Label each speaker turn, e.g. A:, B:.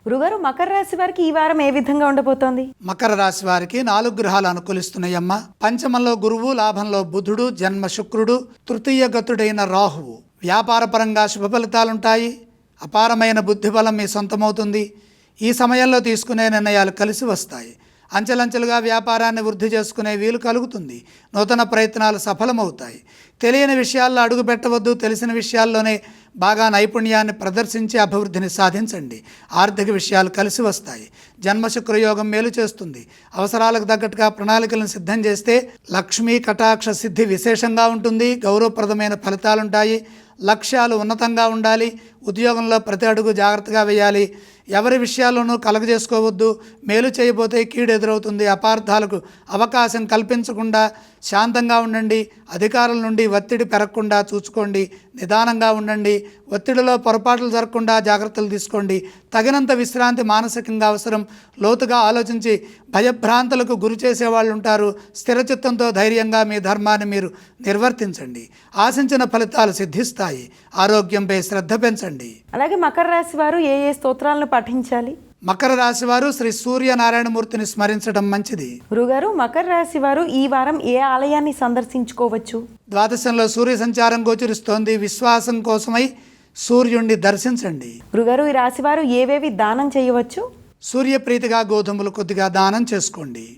A: గురుగారు, మకర రాశి వారికి ఈ వారం ఏ విధంగా ఉండబోతోంది?
B: మకర రాశి వారికి 4 గ్రహాలు అనుకూలిస్తున్నాయమ్మ. పంచమంలో గురువు, లాభంలో బుధుడు, జన్మ శుక్రుడు, తృతీయ గతుడైన రాహువు. వ్యాపార పరంగా శుభ ఫలితాలుంటాయి. అపారమైన బుద్ధిబలం మీ సొంతమవుతుంది. ఈ సమయంలో తీసుకునే నిర్ణయాలు కలిసి వస్తాయి. అంచెలంచెలుగా వ్యాపారాన్ని వృద్ధి చేసుకునే వీలు కలుగుతుంది. నూతన ప్రయత్నాలు సఫలమవుతాయి. తెలియని విషయాల్లో అడుగు పెట్టవద్దు. తెలిసిన విషయాల్లోనే బాగా నైపుణ్యాన్ని ప్రదర్శించి అభివృద్ధిని సాధించండి. ఆర్థిక విషయాలు కలిసి వస్తాయి. జన్మశుక్రయోగం మేలు చేస్తుంది. అవసరాలకు తగ్గట్టుగా ప్రణాళికలను సిద్ధం చేస్తే లక్ష్మీ కటాక్ష సిద్ధి విశేషంగా ఉంటుంది. గౌరవప్రదమైన ఫలితాలుంటాయి. లక్ష్యాలు ఉన్నతంగా ఉండాలి. ఉద్యోగంలో ప్రతి అడుగు జాగ్రత్తగా వేయాలి. ఎవరి విషయాల్లోనూ కలగజేసుకోవద్దు. మేలు చేయబోతే కీడు ఎదురవుతుంది. అపార్థాలకు అవకాశం కల్పించకుండా శాంతంగా ఉండండి. అధికారుల నుండి ఒత్తిడి పెరగకుండా చూసుకోండి. నిదానంగా ఉండండి. ఒత్తిడిలో పొరపాట్లు జరగకుండా జాగ్రత్తలు తీసుకోండి. తగినంత విశ్రాంతి మానసికంగా అవసరం. లోతుగా ఆలోచించి భయభ్రాంతులకు గురి చేసేవాళ్ళు ఉంటారు. స్థిరచిత్తంతో ధైర్యంగా మీ ధర్మాన్ని మీరు నిర్వర్తించండి. ఆశించిన ఫలితాలు సిద్ధిస్తాయి. ఆరోగ్యంపై శ్రద్ధ పెంచండి.
A: అలాగే మకర రాశి వారు ఏ ఏ స్తోత్రాలను పఠించాలి?
B: మకర రాశి వారు శ్రీ సూర్యనారాయణమూర్తిని స్మరించడం మంచిది.
A: గురుగారు, మకర రాశి వారు ఈ వారం ఏ ఆలయాన్ని సందర్శించుకోవచ్చు?
B: ద్వాదశంలో సూర్య సంచారం గోచరిస్తోంది. విశ్వాసం కోసమై సూర్యుణ్ణి దర్శించండి.
A: గురుగారు, ఈ రాశి వారు ఏవేవి దానం చేయవచ్చు?
B: సూర్యప్రీతిగా గోధుమలు కొద్దిగా దానం చేసుకోండి.